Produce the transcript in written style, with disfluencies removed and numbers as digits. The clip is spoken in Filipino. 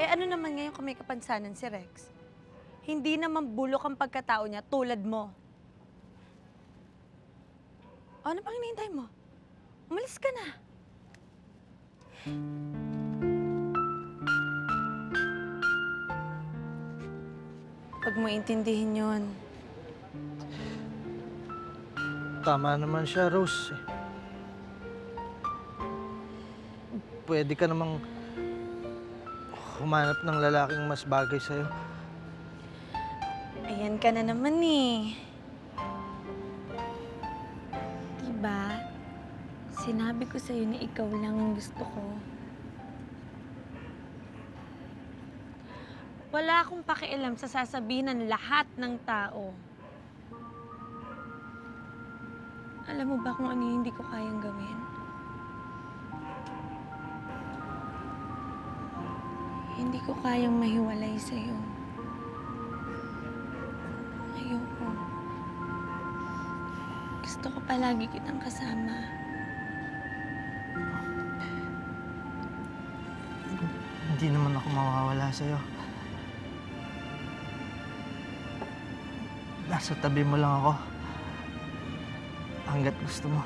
Eh ano naman ngayon kung may kapansanan si Rex? Hindi naman bulok ang pagkatao niya tulad mo. O, ano pang hinihintay mo? Umalis ka na. Huwag mo intindihin yun. Tama naman siya, Rose. Pwede ka namang humanap ng lalaking mas bagay sa'yo. Ayan ka na naman eh. Diba? Sinabi ko sa'yo na ikaw lang ang gusto ko. Wala akong pakialam sa sasabihin ng lahat ng tao. Alam mo ba kung ano yung hindi ko kayang gawin? Hindi ko kayang mahiwalay sa'yo. Ayoko. Gusto ko palagi kitang kasama. Hindi naman ako mawawala sa'yo. Nasa tabi mo lang ako. Hangga't gusto mo.